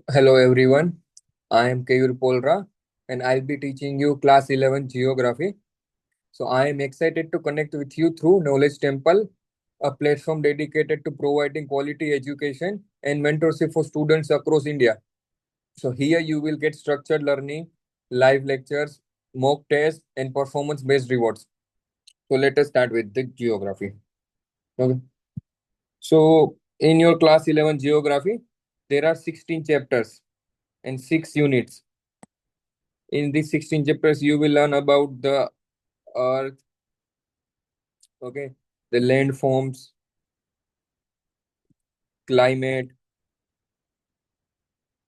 Hello everyone, I am Kayur Polra and I'll be teaching you class 11 geography. So I am excited to connect with you through Knowledge Temple, a platform dedicated to providing quality education and mentorship for students across India. So here you will get structured learning, live lectures, mock tests and performance based rewards. So let us start with the geography. Okay. So in your class 11 geography, there are 16 chapters and 6 units. In these 16 chapters, you will learn about the earth, okay, the landforms, climate,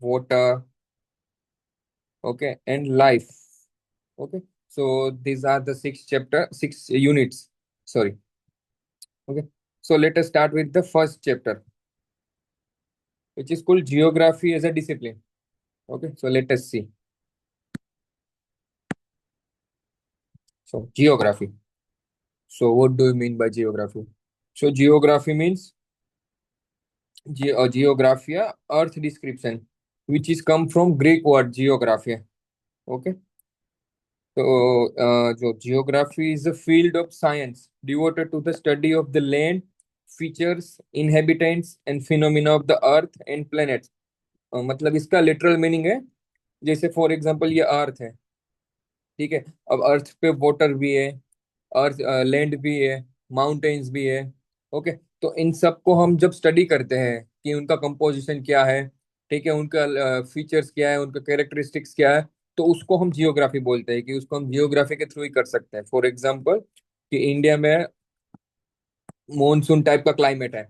water, okay, and life. Okay. So these are the six units. Sorry. Okay. So let us start with the first chapter, which is called geography as a discipline. Okay. So let us see. So geography. So what do you mean by geography? So geography means geographia, earth description, which is come from Greek word geographia. Okay. So, geography is a field of science devoted to the study of the land, features, inhabitants, and phenomena of the earth and planets. मतलब इसका literal meaning है, जैसे for example ये अर्थ है, ठीक है। अब अर्थ पे वाटर भी है, अर्थ लैंड भी है, माउंटेन्स भी है। ओके। तो इन सब को हम जब स्टडी करते हैं कि उनका कंपोजिशन क्या है, ठीक है, उनका फीचर्स क्या है, उनका कैरेक्टरिस्टिक्स क्या है, तो उसको हम जियोग्राफी बोलते हैं कि उसको हम जियोग्राफी के थ्रू ही कर सकते हैं। फॉर एग्जांपल कि इंडिया में मॉनसून टाइप का क्लाइमेट है,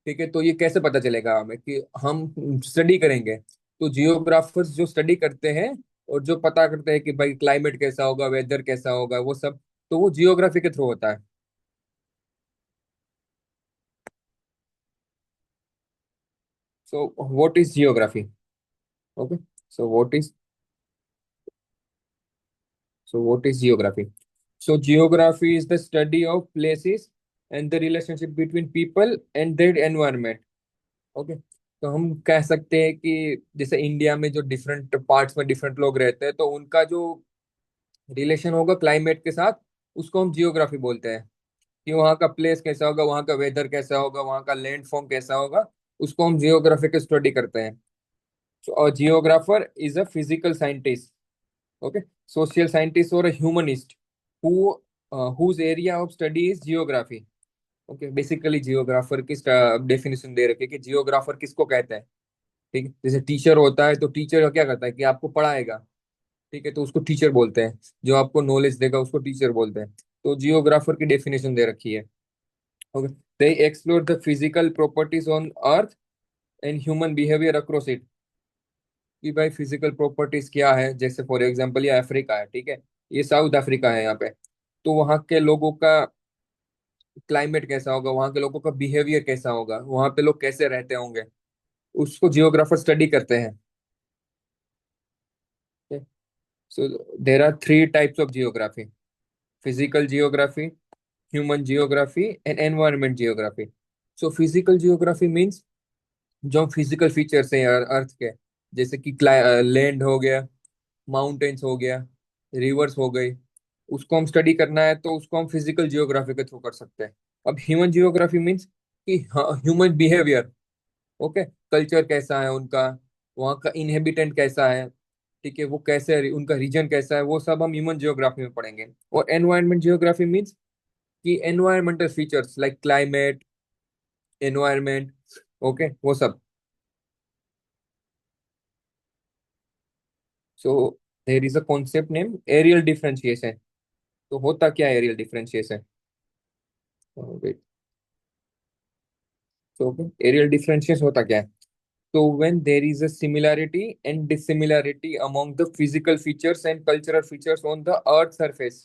ठीक है, तो ये कैसे पता चलेगा हमें कि हम स्टडी करेंगे। तो जियोग्राफर्स जो स्टडी करते हैं और जो पता करते हैं कि भाई क्लाइमेट कैसा होगा, वेदर कैसा होगा, वो सब, तो वो जियोग्राफी के थ्रू होता है। So what is geography? Okay. So what is geography? So geography is the study of places and the relationship between people and their environment. Okay. तो हम कह सकते हैं कि जैसे इंडिया में जो डिफरेंट पार्ट्स में डिफरेंट लोग रहते हैं, तो उनका जो रिलेशन होगा क्लाइमेट के साथ, उसको हम जियोग्राफी बोलते हैं। कि वहाँ का प्लेस कैसा होगा, वहाँ का वेदर कैसा होगा, वहाँ का लैंड फॉर्म कैसा होगा, उसको हम जियोग्राफी की स्टडी करते हैं। So, a geographer is a physical scientist, okay, social scientist or a humanist who whose area of study is geography. Okay, basically geographer की डेफिनेशन दे रखी है कि जियोग्राफर किसको कहते हैं। ठीक है, जैसे टीचर होता है तो टीचर क्या करता है कि आपको पढ़ाएगा, ठीक है, तो उसको टीचर बोलते हैं। जो आपको नॉलेज देगा उसको टीचर बोलते हैं। तो जियोग्राफर की डेफिनेशन दे रखी है। Okay. They explore the physical properties on earth and human behaviour across it. कि भाई फिजिकल प्रॉपर्टीज क्या है, जैसे फॉर एग्जांपल ये अफ्रीका है, ठीक है, ये साउथ अफ्रीका है यहाँ पे। तो वहाँ के लोगों का क्लाइमेट कैसा होगा, वहाँ के लोगों का बिहेवियर कैसा होगा, वहाँ पे लोग कैसे रहते होंगे, उसको जियोग्राफर स्टडी करते हैं। So there are three types of geography: physical geography, human geography and environment geography. So physical geography means जो फिजिकल फीचर्स हैं अर्थ के, जैसे कि लैंड हो गया, माउंटेन्स हो गया, रिवर्स हो गई, उसको हम स्टडी करना है तो उसको हम फिजिकल जियोग्राफी के थ्रू कर सकते हैं। अब ह्यूमन जियोग्राफी मीन्स कि ह्यूमन बिहेवियर, ओके, कल्चर कैसा है उनका, वहाँ का इनहेबिटेंट कैसा है, ठीक है, वो कैसे, उनका रीजन कैसा है, वो सब हम ह्यूमन जियोग्राफी में पढ़ेंगे। और एनवायरमेंट जियोग्राफी मीन्स कि environmental features like climate, environment, okay, वो सब। So there is a concept name areal differentiation. तो होता क्या है एरियल डिफरेंशिएशन? तो एरियल डिफरेंशिएशन होता क्या है? तो when there is a similarity and dissimilarity among the physical features and cultural features on the earth surface,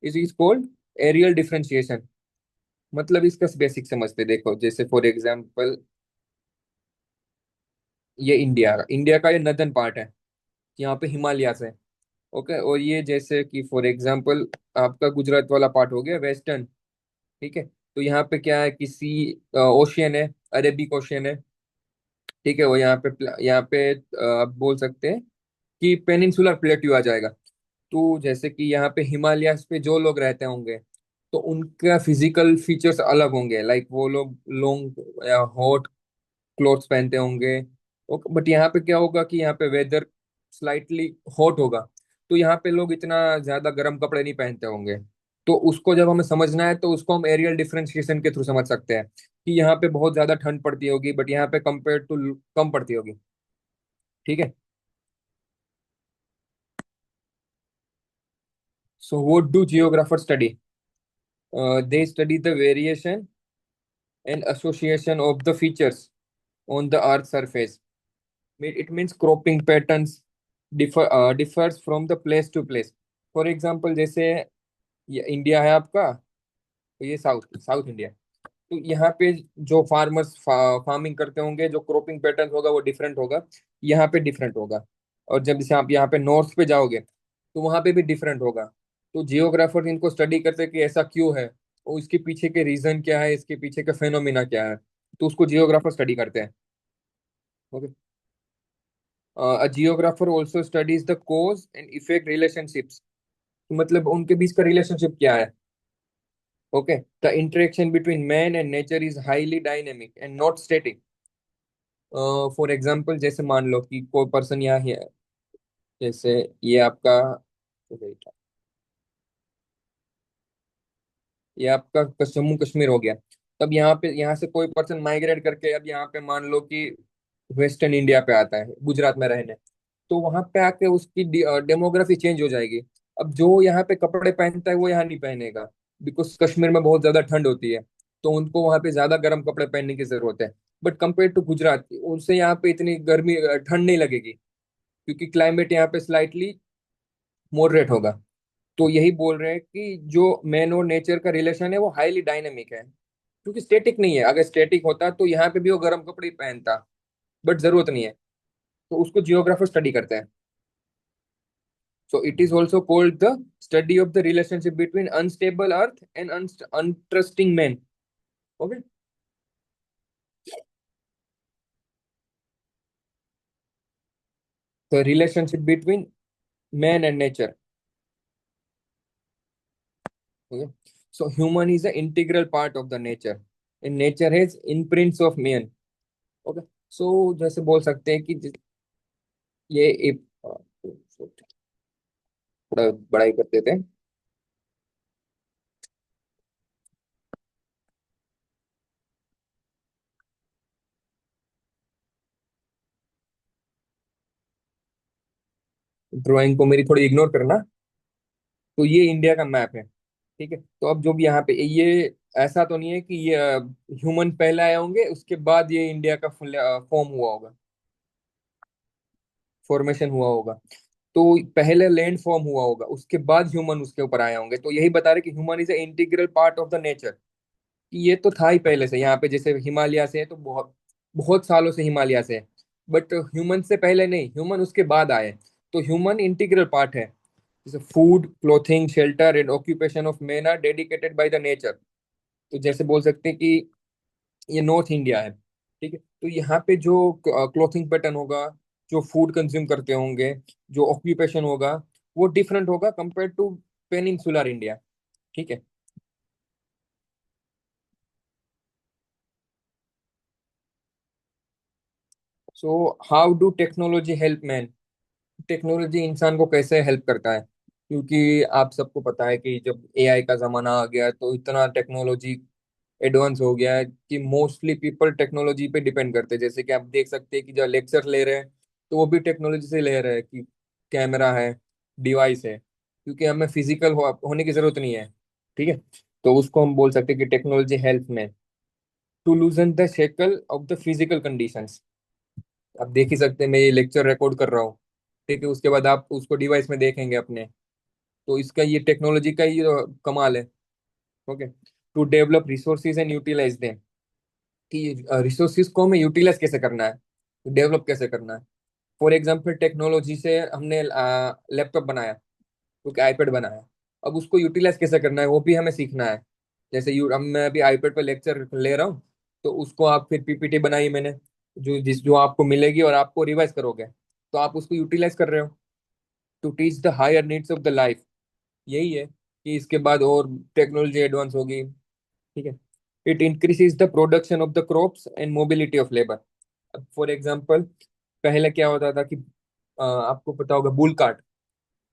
it is called aerial differentiation। मतलब इसका बेसिक समझते देखो, जैसे फॉर एग्जांपल ये इंडिया का ये नदर्न पार्ट है, यहाँ पे हिमालयास है। ओके। और ये जैसे कि फॉर एग्जांपल आपका गुजरात वाला पार्ट हो गया वेस्टर्न, ठीक है। तो यहाँ पे क्या है कि सी ओशियन है, अरेबिक ओशियन है, ठीक है, वो यहाँ पे आप बोल सकते हैं कि पेनिनसुलर प्लेट्यू आ जाएगा। तो जैसे कि यहाँ पे हिमालयास पे जो लोग रहते होंगे, तो उनका फिजिकल फीचर्स अलग होंगे, लाइक वो लोग लॉन्ग या हॉट क्लोथ्स पहनते होंगे। बट यहाँ पे क्या होगा कि यहाँ पे वेदर स्लाइटली हॉट होगा, तो यहाँ पे लोग इतना ज्यादा गर्म कपड़े नहीं पहनते होंगे। तो उसको जब हमें समझना है तो उसको हम एरियल डिफरेंशिएशन के थ्रू समझ सकते हैं कि यहाँ पे बहुत ज्यादा ठंड पड़ती होगी बट यहाँ पे कंपेयर टू कम पड़ती होगी। ठीक है। So what do geographer study? They study the variation and association of the features on the earth surface. It means cropping patterns differs from the place to place. For example, जैसे ये India है आपका, तो ये south south India. तो यहाँ पे जो फार्मर्स फार्मिंग करते होंगे, जो क्रॉपिंग पैटर्न होगा वो डिफरेंट होगा, यहाँ पे डिफरेंट होगा। और जब जैसे आप यहाँ पे नॉर्थ पे जाओगे तो वहाँ पे भी डिफरेंट होगा। तो जियोग्राफर इनको स्टडी करते हैं कि ऐसा क्यों है, और इसके पीछे के रीजन क्या है, इसके पीछे का फेनोमिना क्या है। तो उसको जियोग्राफर स्टडी करते हैं। Okay. A geographer also studies the cause and effect relationships, मतलब उनके बीच का रिलेशनशिप क्या है। Okay. The interaction between man and nature is highly dynamic and not static. For example, जैसे मान लो कि कोई पर्सन यहाँ है, जैसे ये आपका, ये आपका जम्मू कश्मीर हो गया। तब यहाँ पे, यहाँ से कोई पर्सन माइग्रेट करके अब यहाँ पे मान लो कि वेस्टर्न इंडिया पे आता है गुजरात में रहने। तो वहां पे आके उसकी डेमोग्राफी चेंज हो जाएगी। अब जो यहाँ पे कपड़े पहनता है वो यहाँ नहीं पहनेगा, बिकॉज कश्मीर में बहुत ज्यादा ठंड होती है, तो उनको वहां पे ज्यादा गर्म कपड़े पहनने की जरूरत है। बट कंपेयर टू गुजरात, उनसे यहाँ पे इतनी गर्मी ठंड नहीं लगेगी, क्योंकि क्लाइमेट यहाँ पे स्लाइटली मॉडरेट होगा। तो यही बोल रहे हैं कि जो मैन और नेचर का रिलेशन है वो हाईली डायनेमिक है, क्योंकि स्टेटिक नहीं है। अगर स्टेटिक होता तो यहाँ पे भी वो गर्म कपड़े ही पहनता, बट जरूरत नहीं है। तो उसको जियोग्राफर स्टडी करते हैं। So it is also called the study of the relationship between unstable earth and untrusting men. Okay. The relationship between man and nature. Okay. So human is an integral part of the nature, and nature has imprints of man. Okay. So जैसे बोल सकते हैं कि ये एक थोड़ा बड़ाई कर देते हैं। ड्राइंग को मेरी थोड़ी इग्नोर करना। तो ये इंडिया का मैप है। ठीक है। तो अब जो भी यहाँ पे ये, ऐसा तो नहीं है कि ये ह्यूमन पहले आए होंगे उसके बाद ये इंडिया का फॉर्म हुआ होगा, फॉर्मेशन हुआ होगा। तो पहले लैंड फॉर्म हुआ होगा, उसके बाद ह्यूमन उसके ऊपर आए होंगे। तो यही बता रहे कि human is a integral part of the nature, कि ये तो था ही पहले से। यहाँ पे जैसे हिमालय से है तो बहुत बहुत सालों से हिमालय से है, बट ह्यूमन से पहले नहीं, ह्यूमन उसके बाद आए। तो ह्यूमन इंटीग्रल पार्ट है। जैसे food, clothing, shelter and occupation of man are dedicated by the nature. तो जैसे बोल सकते हैं कि ये नॉर्थ इंडिया है। ठीक है। तो यहाँ पे जो क्लोथिंग पैटर्न होगा, जो फूड कंज्यूम करते होंगे, जो ऑक्यूपेशन होगा, वो डिफरेंट होगा कंपेयर टू पेनिनसुलर इंडिया। ठीक है। So how do technology help man? Technology इंसान को कैसे हेल्प करता है? क्योंकि आप सबको पता है कि जब एआई का जमाना आ गया तो इतना टेक्नोलॉजी एडवांस हो गया है कि मोस्टली पीपल टेक्नोलॉजी पे डिपेंड करते हैं। जैसे कि आप देख सकते हैं कि जब लेक्चर ले रहे हैं तो वो भी टेक्नोलॉजी से ले रहे हैं, कि कैमरा है, डिवाइस है, क्योंकि हमें फिजिकल होने की जरूरत नहीं है। ठीक है। तो उसको हम बोल सकते हैं कि टेक्नोलॉजी हेल्प में to loosen the shackle of the physical conditions. आप देख ही सकते हैं, मैं ये लेक्चर रिकॉर्ड कर रहा हूँ, ठीक है, उसके बाद आप उसको डिवाइस में देखेंगे अपने। तो इसका ये टेक्नोलॉजी का ही कमाल है। Okay. To develop resources and utilise them, कि रिसोर्सेज को हमें यूटिलाइज कैसे करना है, डेवलप कैसे करना है। फॉर एग्जाम्पल, टेक्नोलॉजी से हमने लैपटॉप बनाया, क्योंकि आईपैड बनाया। अब उसको यूटिलाइज कैसे करना है वो भी हमें सीखना है। जैसे अब मैं अभी आईपैड पे लेक्चर ले रहा हूँ, तो उसको आप फिर पीपीटी बनाई मैंने, जो आपको मिलेगी और आपको रिवाइज करोगे, तो आप उसको यूटिलाइज कर रहे हो to teach the higher needs of the life. यही है कि इसके बाद और टेक्नोलॉजी एडवांस होगी। ठीक है। It increases the production of the crops and mobility of labour. For example, पहले क्या होता था कि आपको पता होगा बुल कार्ट।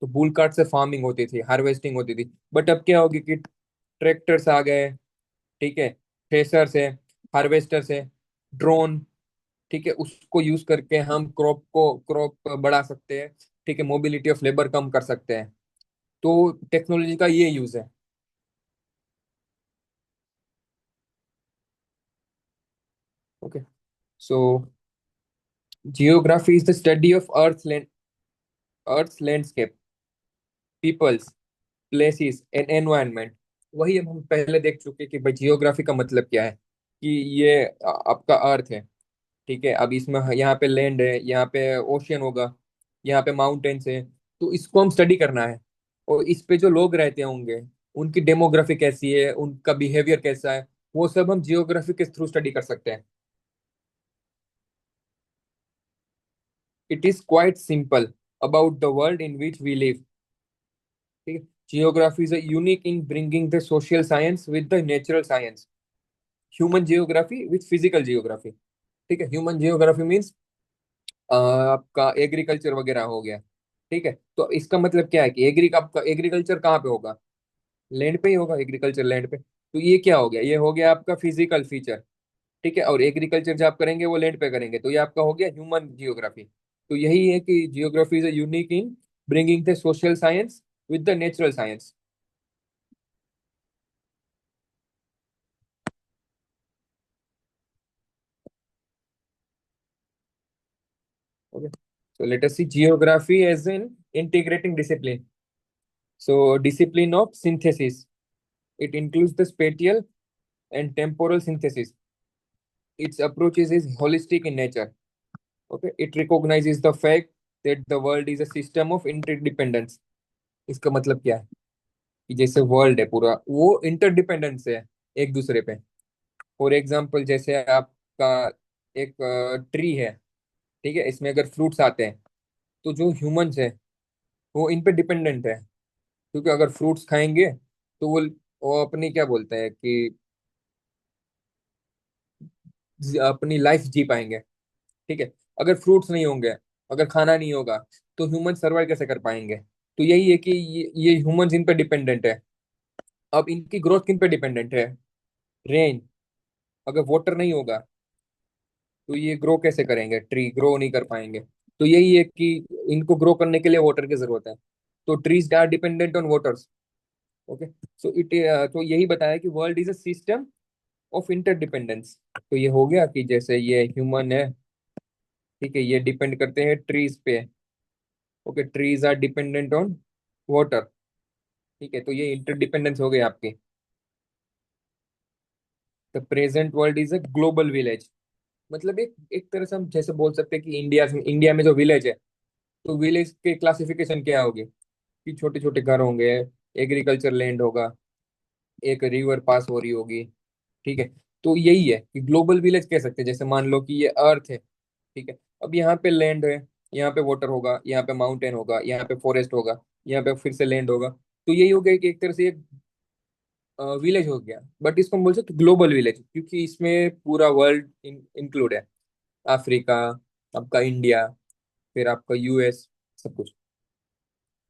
तो बुल कार्ट से फार्मिंग होती थी, हार्वेस्टिंग होती थी। बट अब क्या होगी कि ट्रैक्टर्स आ गए। ठीक है। थ्रेसर्स है, हार्वेस्टर्स है, ड्रोन। ठीक है, उसको यूज करके हम क्रॉप बढ़ा सकते हैं। ठीक है, मोबिलिटी ऑफ लेबर कम कर सकते हैं। तो टेक्नोलॉजी का ये यूज है। Okay. So geography is the study of earth landscape, peoples, places and environment. वही हम पहले देख चुके कि भाई जियोग्राफी का मतलब क्या है। कि ये आपका अर्थ है। ठीक है, अब इसमें यहाँ पे लैंड है, यहाँ पे ओशियन होगा, यहाँ पे माउंटेन्स है। तो इसको हम स्टडी करना है। और इस पे जो लोग रहते होंगे, उनकी डेमोग्राफी कैसी है, उनका बिहेवियर कैसा है, वो सब हम जियोग्राफी के थ्रू स्टडी कर सकते हैं। It is quite simple about the world in which we live. ठीक है। Geography is unique in bringing the social science with the natural science. Human geography with physical geography. ठीक है, human geography means आपका agriculture वगैरह हो गया। ठीक है, तो इसका मतलब क्या है कि आपका एग्रीकल्चर कहाँ पे होगा? लैंड पे ही होगा, एग्रीकल्चर लैंड पे। तो ये क्या हो गया? ये हो गया आपका फिजिकल फीचर। ठीक है, और एग्रीकल्चर जो आप करेंगे वो लैंड पे करेंगे, तो ये आपका हो गया ह्यूमन जियोग्राफी। तो यही है कि geography is unique in bringing the social science with the natural science. Okay. So let us see geography as an integrating discipline. So discipline of synthesis. It includes the spatial and temporal synthesis. Its approaches is holistic in nature. Okay. It recognizes the fact that the world is a system of interdependence. इसका मतलब क्या है? कि जैसे world है पूरा, वो interdependence है एक दूसरे पे। फॉर एग्जाम्पल, जैसे आपका एक ट्री है। ठीक है, इसमें अगर फ्रूट्स आते हैं, तो जो ह्यूमंस है वो इन पे डिपेंडेंट है। क्योंकि अगर फ्रूट्स खाएंगे तो वो अपनी क्या बोलते हैं कि अपनी लाइफ जी पाएंगे। ठीक है। अगर फ्रूट्स नहीं होंगे, अगर खाना नहीं होगा, तो ह्यूमन सर्वाइव कैसे कर पाएंगे? तो यही है कि ये ह्यूमंस इन पे डिपेंडेंट है। अब इनकी ग्रोथ किन पे डिपेंडेंट है? रेन। अगर वाटर नहीं होगा, तो ये ग्रो कैसे करेंगे? ट्री ग्रो नहीं कर पाएंगे। तो यही है कि इनको ग्रो करने के लिए वाटर की जरूरत है। तो trees are dependent on waters. Okay. So तो यही बताया कि world is a system of interdependence. तो ये हो गया कि जैसे ये ह्यूमन है। ठीक है, ये डिपेंड करते हैं ट्रीज पे। Okay, trees are dependent on water. ठीक है, तो ये इंटरडिपेंडेंस हो गई आपकी। The present world is a global village. मतलब एक एक तरह से हम जैसे बोल सकते हैं कि इंडिया में जो विलेज है, तो विलेज के क्लासिफिकेशन क्या होगी? कि छोटे छोटे घर होंगे, एग्रीकल्चर लैंड होगा, एक रिवर पास हो रही होगी। ठीक है। तो यही है कि ग्लोबल विलेज कह सकते हैं। जैसे मान लो कि ये अर्थ है। ठीक है। अब यहाँ पे लैंड है, यहाँ पे वाटर होगा, यहाँ पे माउंटेन होगा, यहाँ पे फॉरेस्ट होगा, यहाँ पे फिर से लैंड होगा। तो यही हो गया कि एक तरह से एक विलेज हो गया। बट इसको हम बोल सकते ग्लोबल विलेज, क्योंकि इसमें पूरा वर्ल्ड इंक्लूड है। अफ्रीका, आपका इंडिया, फिर आपका यूएस, सब कुछ।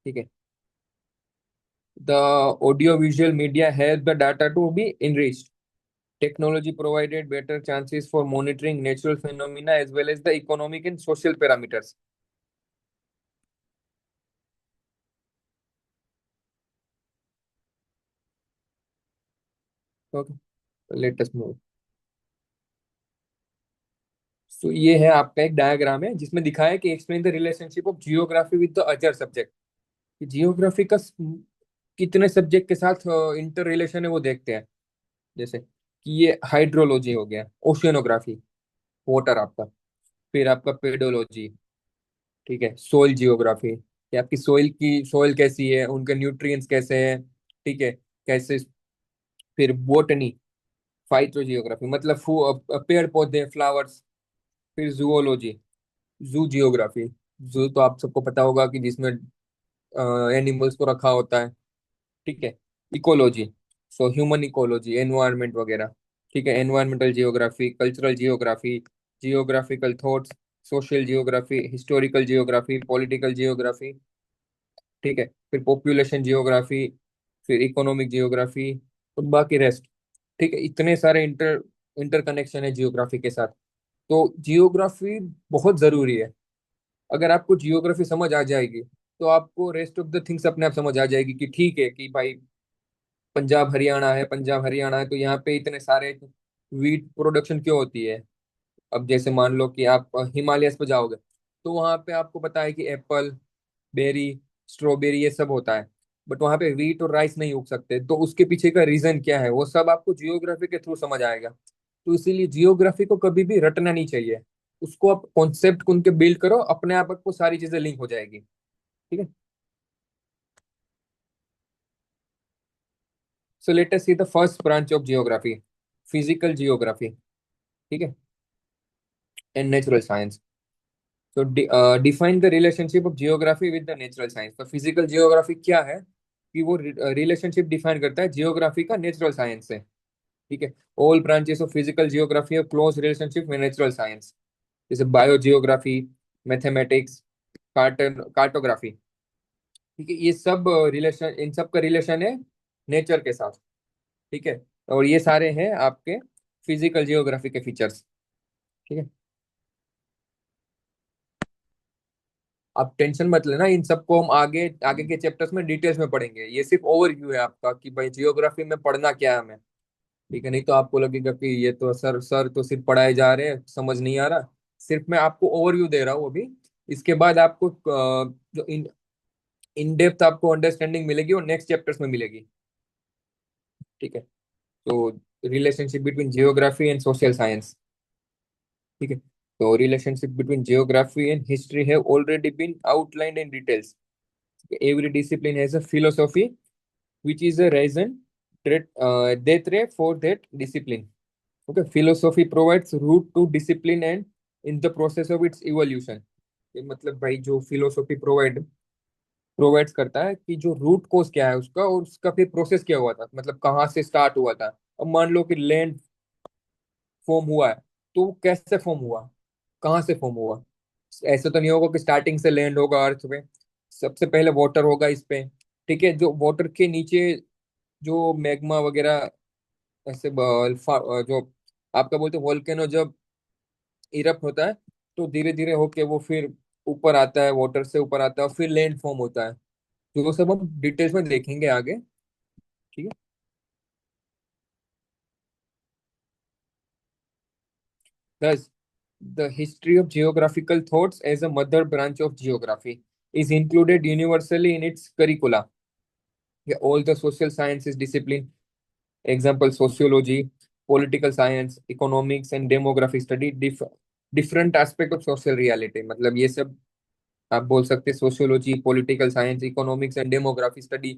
ठीक है। The audio visual media help the data to be enriched. Technology provided better chances for monitoring natural phenomena as well as the economic and social parameters. Okay, let us move. So ये है आपका एक diagram है जिसमें दिखाया है कि explain the relationship of geography with the other subject. Geography का कितने सब्जेक्ट के साथ इंटर रिलेशन है वो देखते हैं। जैसे कि ये हाइड्रोलॉजी हो गया, ओशियनोग्राफी, वाटर आपका। फिर आपका पेडोलॉजी। ठीक है, सोइल जियोग्राफी, कि आपकी सोइल कैसी है, उनके न्यूट्रिएंट्स कैसे हैं। ठीक है, कैसे। फिर बोटनी, फाइटोजियोग्राफी मतलब पेड़ पौधे, फ्लावर्स। फिर जूओलॉजी, जू जियोग्राफी। जू तो आप सबको पता होगा कि जिसमें एनिमल्स को रखा होता है। ठीक है। Ecology, so human ecology, environment वगैरह। ठीक है। Environmental geography, cultural geography, geographical thoughts, social geography, historical geography, political geography. ठीक है। फिर पॉपुलेशन जियोग्राफी, फिर इकोनॉमिक जियोग्राफी, और बाकी रेस्ट। ठीक है। इतने सारे इंटरकनेक्शन है जियोग्राफी के साथ। तो जियोग्राफी बहुत जरूरी है। अगर आपको जियोग्राफी समझ आ जाएगी तो आपको रेस्ट ऑफ द थिंग्स अपने आप समझ आ जाएगी कि ठीक है कि भाई पंजाब हरियाणा है तो यहाँ पे इतने सारे वीट प्रोडक्शन क्यों होती है। अब जैसे मान लो कि आप हिमालयस पे जाओगे तो वहां पे आपको पता है कि एप्पल, बेरी, स्ट्रॉबेरी ये सब होता है। बट वहां पे वीट और राइस नहीं उग सकते, तो उसके पीछे का रीजन क्या है वो सब आपको जियोग्राफी के थ्रू समझ आएगा। तो इसीलिए जियोग्राफी को कभी भी रटना नहीं चाहिए। उसको आप कॉन्सेप्ट उनके बिल्ड करो, अपने आप आपको सारी चीजें लिंक हो जाएगी। ठीक है। So let us see the first branch of geography, physical geography. ठीक है। And natural science. तो define the relationship of geography with the natural science. तो फिजिकल जियोग्राफी क्या है कि वो रिलेशनशिप डिफाइन करता है जियोग्राफी का नेचुरल साइंस से। ठीक है। All branches of physical geography of close relationship with natural science, जैसे बायो जियोग्राफी, मैथमेटिक्स, कार्टोग्राफी। ठीक है। ये सब रिलेशन, इन सब का रिलेशन है नेचर के साथ। ठीक है। और ये सारे हैं आपके फिजिकल जियोग्राफी के फीचर्स। ठीक है। आप टेंशन मत लेना, इन सबको हम आगे आगे के चैप्टर्स में डिटेल्स में पढ़ेंगे। ये सिर्फ ओवरव्यू है आपका कि भाई जियोग्राफी में पढ़ना क्या है हमें। ठीक है। नहीं तो आपको लगेगा कि ये तो सर सर तो सिर्फ पढ़ाए जा रहे हैं, समझ नहीं आ रहा। सिर्फ मैं आपको ओवरव्यू दे रहा हूँ अभी। इसके बाद आपको जो इन डेप्थ आपको अंडरस्टैंडिंग मिलेगी और नेक्स्ट चैप्टर्स में मिलेगी। ठीक है। तो relationship between geography and social science. ठीक है। तो relationship between geography and history have already been outlined in details. Every discipline has a philosophy, which is a reason that for that discipline. Okay, philosophy provides root to discipline and in the process of its evolution. ये मतलब भाई जो philosophy provides करता है कि जो root cause क्या है उसका, और उसका फिर प्रोसेस क्या हुआ था, मतलब कहाँ से स्टार्ट हुआ था। अब मान लो कि लैंड फॉर्म हुआ है, तो वो कैसे फॉर्म हुआ, कहाँ से फॉर्म हुआ। ऐसे तो नहीं होगा कि स्टार्टिंग से लैंड होगा अर्थ पे। सबसे पहले वाटर होगा इस पे। ठीक है। जो वाटर के नीचे जो मैग्मा वगैरह ऐसे जो आपका बोलते हैं वोल्केनो जब इरप्ट होता है तो धीरे धीरे होके वो फिर ऊपर आता है, वाटर से ऊपर आता है और फिर लैंड फॉर्म होता है। तो वो सब हम डिटेल्स में देखेंगे आगे। ठीक है। Thus, the history of geographical thoughts as a mother branch of geography is included universally in its curricula. Yeah, all the social sciences discipline, example sociology, political science, economics and demography study different aspect of social reality। मतलब ये सब आप बोल सकते हैं sociology, political science, economics and demography study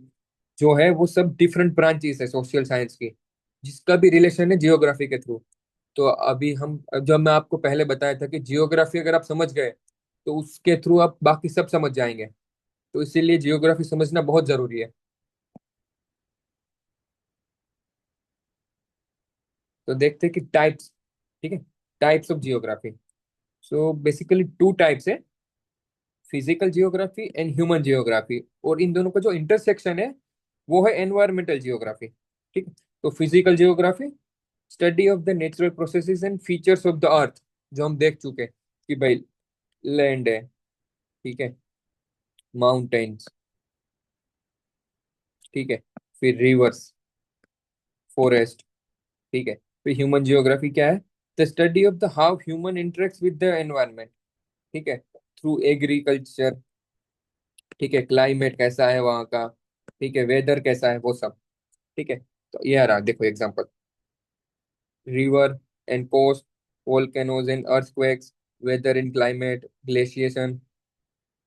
जो है वो सब डिफरेंट ब्रांचेस है सोशल साइंस की, जिसका भी रिलेशन है जियोग्राफी के थ्रू। तो अभी हम, जब मैं आपको पहले बताया था कि जियोग्राफी अगर आप समझ गए तो उसके थ्रू आप बाकी सब समझ जाएंगे। तो इसीलिए जियोग्राफी समझना बहुत जरूरी है। तो देखते हैं कि टाइप्स। ठीक है। Types of geography. So basically two types है, physical geography and human geography. और इन दोनों का जो इंटरसेक्शन है वो है एनवायरमेंटल जियोग्राफी। ठीक है। तो physical geography, study of the natural processes and features of the earth, जो हम देख चुके हैं कि भाई लैंड है। ठीक है। माउंटेन्स। ठीक है। फिर रिवर्स, फॉरेस्ट। ठीक है। फिर ह्यूमन जियोग्राफी क्या है, the study of the how human interacts with the environment. ठीक है। Through agriculture. ठीक है। क्लाइमेट कैसा है वहाँ का, ठीक है, वेदर कैसा है वो सब। ठीक है। तो ये आ रहा देखो example, river and coast, volcanoes and earthquakes, weather in climate, glaciation.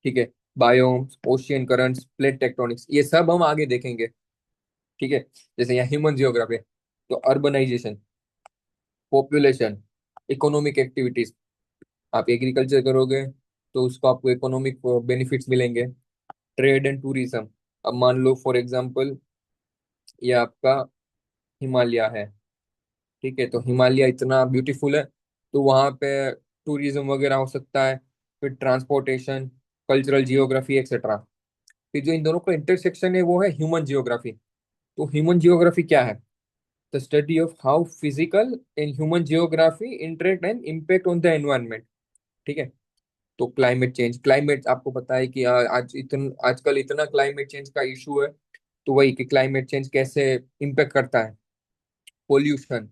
ठीक है। Biomes, ocean currents, plate tectonics, ये सब हम आगे देखेंगे। ठीक है। जैसे यहाँ ह्यूमन जियोग्राफी, तो अर्बनाइजेशन, पॉपुलेशन, इकोनॉमिक एक्टिविटीज, आप एग्रीकल्चर करोगे तो उसको आपको इकोनॉमिक बेनिफिट्स मिलेंगे। ट्रेड एंड टूरिज्म, अब मान लो फॉर एग्जांपल ये आपका हिमालय है, ठीक है, तो हिमालय इतना ब्यूटीफुल है, तो वहाँ पे टूरिज्म वगैरह हो सकता है। फिर ट्रांसपोर्टेशन, कल्चरल जियोग्राफी एक्सेट्रा। फिर जो इन दोनों का इंटरसेक्शन है वो है ह्यूमन जियोग्राफी। तो ह्यूमन जियोग्राफी क्या है? The study of how physical and human geography interact and impact on the environment. ठीक है, तो क्लाइमेट चेंज, क्लाइमेट आपको पता है कि आजकल इतना क्लाइमेट चेंज का इशू है। तो वही कि क्लाइमेट चेंज कैसे इम्पेक्ट करता है, pollution,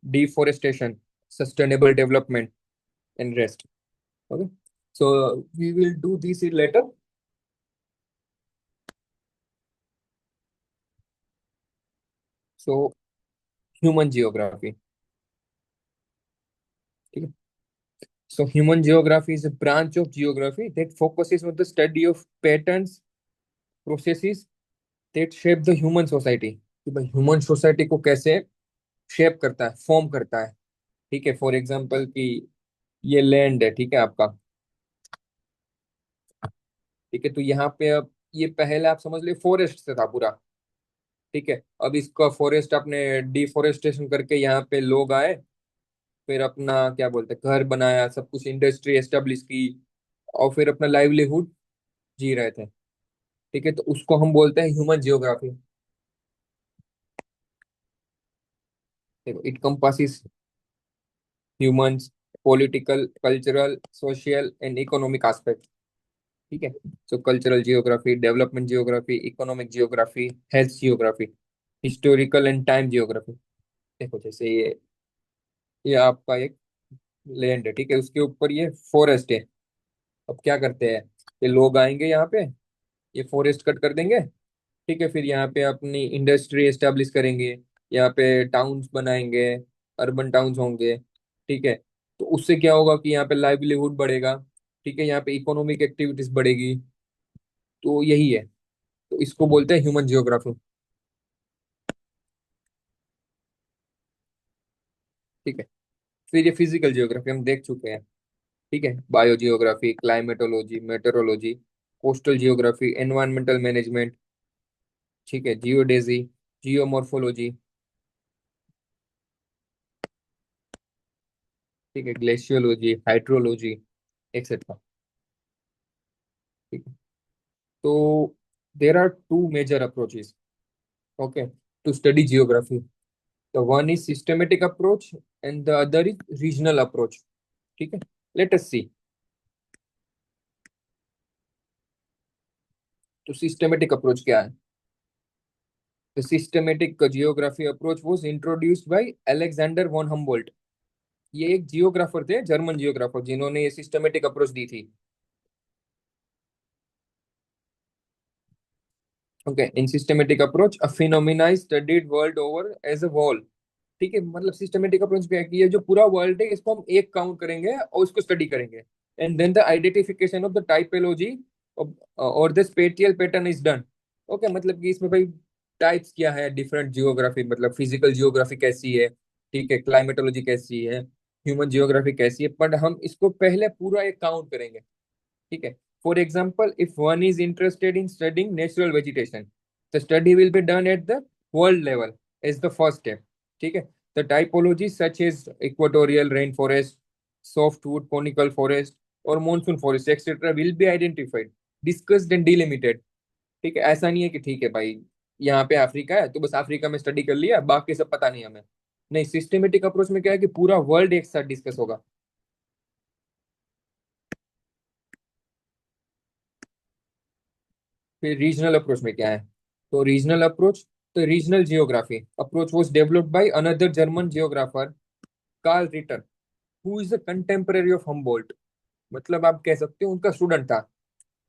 deforestation, sustainable development and rest. Okay, so we will do this in later. So human geography, ठीक है। So human geography is a branch of geography that focuses on the study of patterns, processes that shape the human society। कि भाई human society को कैसे shape करता है, form करता है। ठीक है, फॉर एग्जांपल कि ये लैंड है, ठीक है आपका, ठीक है, तो यहाँ पे अब ये पहले आप समझ लो फॉरेस्ट से था पूरा। ठीक है, अब इसका फॉरेस्ट आपने डिफोरेस्टेशन करके यहाँ पे लोग आए, फिर अपना क्या बोलते हैं घर बनाया, सब कुछ इंडस्ट्री एस्टेब्लिश की, और फिर अपना लाइवलीहुड जी रहे थे। ठीक है, तो उसको हम बोलते हैं ह्यूमन जियोग्राफी। देखो, it compasses humans, political, cultural, social and economic aspect. ठीक है, so cultural geography, development geography, economic geography, health geography, historical and time geography. देखो जैसे ये आपका एक लैंड है, ठीक है, उसके ऊपर ये फॉरेस्ट है। अब क्या करते हैं, ये लोग आएंगे यहाँ पे, ये फॉरेस्ट कट कर देंगे। ठीक है, फिर यहाँ पे अपनी इंडस्ट्री एस्टेब्लिश करेंगे, यहाँ पे टाउन्स बनाएंगे, अर्बन टाउन्स होंगे। ठीक है, तो उससे क्या होगा कि यहाँ पे लाइवलीहुड बढ़ेगा। ठीक है, यहाँ पे इकोनॉमिक एक्टिविटीज बढ़ेगी। तो यही है, तो इसको बोलते हैं ह्यूमन जियोग्राफी। ठीक है, फिर ये फिजिकल जियोग्राफी हम देख चुके हैं। ठीक है, bio geography, climatology, meteorology, coastal geography, environmental management. ठीक है, जियोडेजी, जियोमॉर्फोलॉजी। ठीक है, ग्लेशियोलॉजी, हाइड्रोलॉजी एक्सेट्रा। ठीक है, तो there are two major approaches, okay, to study geography. The one is systematic approach and the other is regional approach. ठीक है, late us सी। तो सिस्टमेटिक अप्रोच क्या है? The systematic geography approach was introduced by Alexander von Humboldt. ये एक geographer थे, German geographer, जिन्होंने ये सिस्टमेटिक अप्रोच दी थी। Okay, in systematic approach a phenomena is studied world over as a whole. ठीक है, मतलब सिस्टमेटिक अप्रोच क्या है कि ये जो पूरा वर्ल्ड है इसको हम एक काउंट करेंगे और इसको स्टडी करेंगे, and then the identification of the typology और the spatial pattern is done. Okay, मतलब कि इसमें भाई टाइप्स क्या है, डिफरेंट जियोग्राफी, मतलब फिजिकल जियोग्राफी कैसी है, ठीक है, क्लाइमेटोलॉजी कैसी है, ह्यूमन जियोग्राफी कैसी है, बट हम इसको पहले पूरा एक काउंट करेंगे। ठीक है, for example if one is interested in studying natural vegetation, the study will be done at the world level as the first step. ठीक है, the typology such as equatorial rain forest, soft wood conical forest और monsoon forest etcetera will be identified, discussed and delimited. ठीक है, ऐसा नहीं है कि ठीक है भाई यहाँ पे अफ्रीका है तो बस अफ्रीका में स्टडी कर लिया, बाकी सब पता नहीं हमें। नहीं, सिस्टमेटिक अप्रोच में क्या है कि पूरा वर्ल्ड एक साथ डिस्कस होगा। फिर रीजनल अप्रोच में क्या है? तो रीजनल अप्रोच, तो regional geography approach was developed by another German geographer, Carl Ritter, who is a contemporary of Humboldt. मतलब आप कह सकते हो उनका स्टूडेंट था।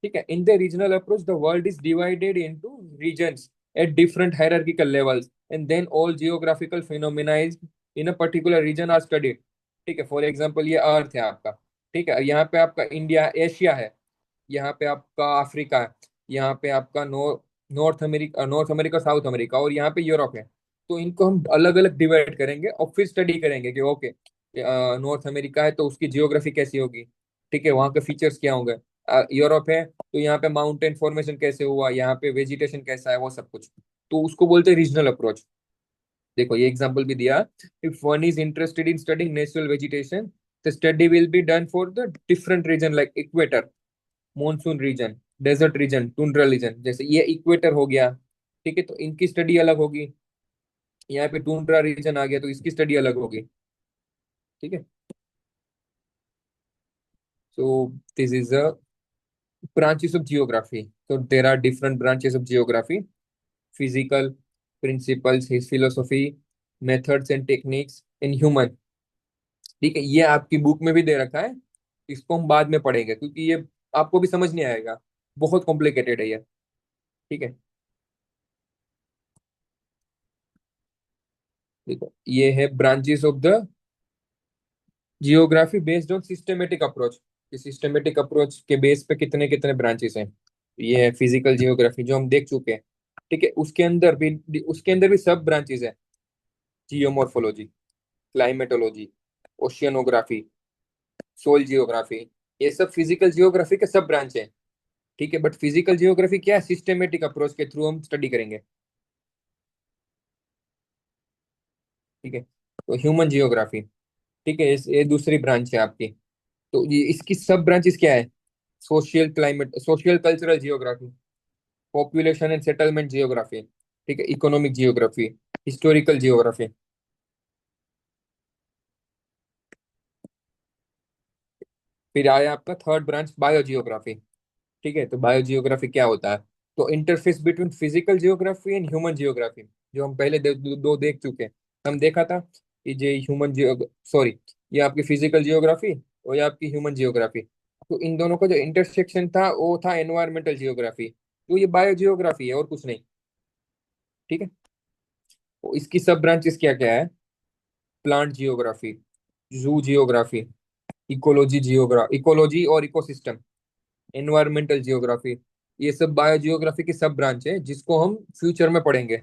ठीक है, in the regional approach the world is divided into regions at different hierarchical levels, and then all geographical phenomena in a particular region are studied. ठीक है, फॉर एग्जांपल ये अर्थ है आपका, ठीक है, यहाँ पे आपका इंडिया, एशिया है, यहाँ पे आपका अफ्रीका है, यहाँ पे आपका नॉर्थ अमेरिका, साउथ अमेरिका, और यहाँ पे यूरोप है। तो इनको हम अलग अलग डिवाइड करेंगे और फिर स्टडी करेंगे कि ओके नॉर्थ अमेरिका है तो उसकी जियोग्राफी कैसी होगी, ठीक है, वहाँ के फीचर्स क्या होंगे। यूरोप है तो यहाँ पे माउंटेन फॉर्मेशन कैसे हुआ, यहाँ पे वेजिटेशन कैसा है, वो सब कुछ। तो उसको बोलते हैं रीजनल अप्रोच। देखो ये एग्जांपल भी दिया, if one is interested in studying natural vegetation, the study will be done for the different region like equator, monsoon region, desert region, tundra region. जैसे ये इक्वेटर हो गया, ठीक है, तो इनकी स्टडी अलग होगी। यहाँ पे टुंड्रा रीजन आ गया तो इसकी स्टडी अलग होगी, ठीक है। So this is a branches of geography. So there are different branches of geography: physical, principles, his philosophy, methods and techniques in human। ठीक है, ये आपकी बुक में भी दे रखा है, इसको हम बाद में पढ़ेंगे क्योंकि ये आपको भी समझ नहीं आएगा, बहुत कॉम्प्लिकेटेड है ये, ठीक है। देखो ये है branches of the geography based on systematic approach. Systematic approach के बेस पे कितने कितने ब्रांचेस हैं। ये है फिजिकल जियोग्राफी जो हम देख चुके हैं, ठीक है। उसके अंदर भी सब ब्रांचेस है: geomorphology, climatology, oceanography, soil geography. ये सब फिजिकल जियोग्राफी के सब ब्रांच है, ठीक है। बट फिजिकल जियोग्राफी क्या है, सिस्टमेटिक अप्रोच के थ्रू हम स्टडी करेंगे, ठीक है। तो ह्यूमन जियोग्राफी, ठीक है, ये दूसरी ब्रांच है आपकी। तो ये इसकी सब ब्रांचेस क्या है: social cultural geography, population and settlement geography, ठीक है, इकोनॉमिक जियोग्राफी, हिस्टोरिकल जियोग्राफी। फिर आया आपका थर्ड ब्रांच बायो जियोग्राफी, ठीक है। तो बायो जियोग्राफी क्या होता है, तो interface between physical geography and human geography, जो हम पहले दो देख चुके हैं। हम देखा था कि ये ह्यूमन जियो सॉरी, ये आपकी फिजिकल जियोग्राफी और ये आपकी ह्यूमन जियोग्राफी। तो इन दोनों का जो इंटरसेक्शन था वो था एनवायरमेंटल जियोग्राफी। तो ये बायो जियोग्राफी है और कुछ नहीं, ठीक है। तो इसकी सब ब्रांचेस क्या क्या है: प्लांट जियोग्राफी, जू जियोग्राफी, इकोलॉजी और इकोसिस्टम, एनवायरमेंटल जियोग्राफी। ये सब बायो जियोग्राफी की सब ब्रांच है जिसको हम फ्यूचर में पढ़ेंगे।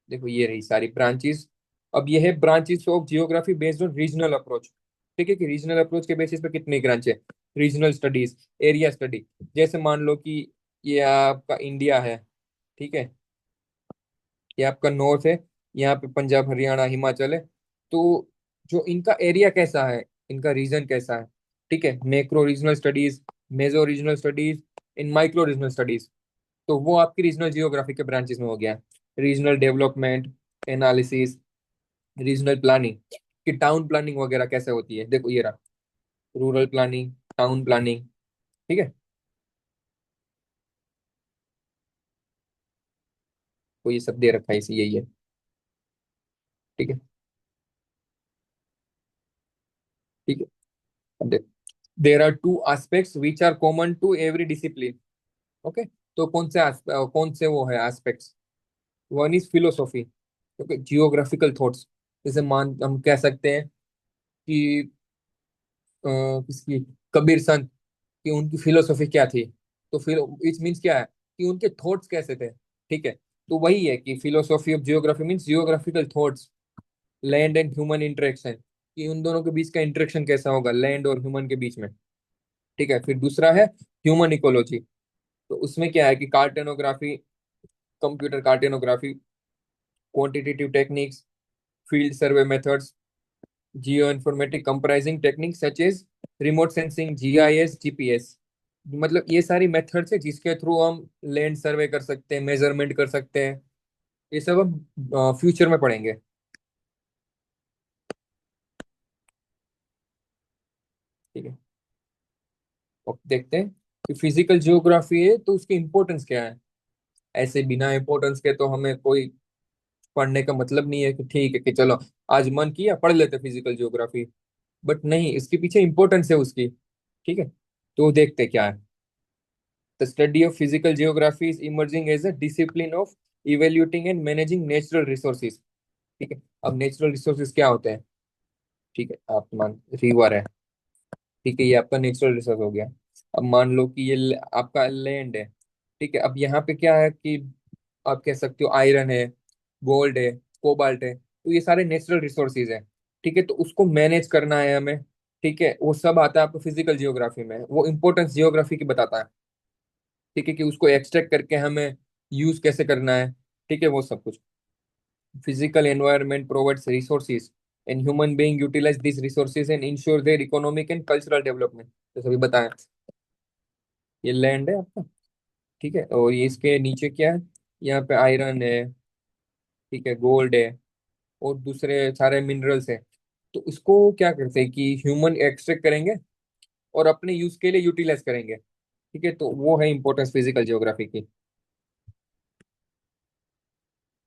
देखो ये रही सारी ब्रांचेस। अब ये है branches of geography based on regional approach, ठीक है, कि रीजनल अप्रोच के बेसिस पे कितनी ब्रांच है। Regional studies, area study. जैसे मान लो कि ये आपका इंडिया है, ठीक है, ये आपका नॉर्थ है, यहाँ पे पंजाब हरियाणा हिमाचल है। तो जो इनका एरिया कैसा है, इनका रीजन कैसा है, ठीक है, मैक्रो रीजनल स्टडीज, मेजो रीजनल स्टडीज, इन माइक्रो रीजनल स्टडीज। तो वो आपकी रीजनल जियोग्राफी के ब्रांचेस में हो गया। Regional development analysis, regional planning, कि टाउन प्लानिंग वगैरह कैसे होती है। देखो ये रहा रूरल प्लानिंग, टाउन प्लानिंग, ठीक है। तो ये सब दे रखा है, इसी यही है, ठीक है, ठीक है। अब देख, there are two aspects which are common to every discipline. Okay, तो कौन से वो है aspects. One is philosophy, okay, geographical thoughts. जैसे मान हम कह सकते हैं कि किसकी, कबीर संत की उनकी फिलोसॉफी क्या थी। तो फिर इट मीन्स क्या है कि उनके थॉट्स कैसे थे, ठीक है। तो वही है कि philosophy of geography means geographical thoughts, land and human interaction, कि उन दोनों के बीच का इंटरेक्शन कैसा होगा लैंड और ह्यूमन के बीच में, ठीक है। फिर दूसरा है ह्यूमन इकोलॉजी। तो उसमें क्या है कि cartography, computer cartography, quantitative techniques, field survey methods, geo informatic comprising technique such as remote sensing, GIS, GPS. मतलब ये सारी मेथड्स है जिसके थ्रू हम लैंड सर्वे कर सकते हैं, मेजरमेंट कर सकते हैं। ये सब हम फ्यूचर में पढ़ेंगे, ठीक है। अब देखते हैं कि फिजिकल जियोग्राफी है तो उसकी इम्पोर्टेंस क्या है। ऐसे बिना इम्पोर्टेंस के तो हमें कोई पढ़ने का मतलब नहीं है कि ठीक है कि चलो आज मन किया पढ़ लेते फिजिकल जियोग्राफी। बट नहीं, इसके पीछे इंपॉर्टेंस है उसकी, ठीक है। तो देखते क्या है। The study of physical geography is emerging as a discipline of evaluating and managing natural resources, ठीक है। अब नेचुरल रिसोर्सेज क्या होते हैं, ठीक है, आप मान रिवर है, ठीक है, ये आपका नेचुरल रिसोर्स हो गया। अब मान लो कि ये आपका लैंड है, ठीक है। अब यहाँ पे क्या है कि आप कह सकते हो आयरन है, गोल्ड है, कोबाल्ट है, तो ये सारे नेचुरल रिसोर्सेज है। ठीक है, तो उसको मैनेज करना है हमें। ठीक है, वो सब आता है आपको फिजिकल जियोग्राफी में, वो इंपॉर्टेंस जियोग्राफी की बताता है। ठीक है, कि उसको एक्सट्रैक्ट करके हमें यूज कैसे करना है। ठीक है, वो सब कुछ। Physical environment provides resources, and human being utilize these resources and ensure their economic and cultural development। तो सभी बताएं, ये लैंड है आपका। ठीक है, और ये इसके नीचे क्या है, यहाँ पे आयरन है, ठीक है, गोल्ड है, और दूसरे सारे मिनरल्स है। तो इसको क्या करते हैं कि ह्यूमन एक्सट्रैक्ट करेंगे और अपने यूज के लिए यूटिलाइज करेंगे। ठीक है, तो वो है इंपॉर्टेंस फिजिकल जियोग्राफी की।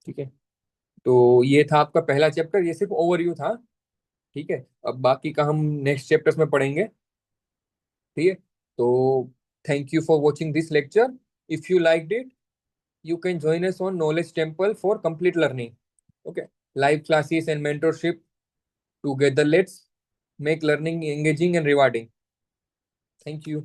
ठीक है, तो ये था आपका पहला चैप्टर, ये सिर्फ ओवरव्यू था। ठीक है, अब बाकी का हम नेक्स्ट चैप्टर्स में पढ़ेंगे। ठीक है, तो thank you for watching this lecture. If you like it, you can join us on Knowledge Temple for complete learning. Okay, live classes and mentorship together. Let's make learning engaging and rewarding. Thank you.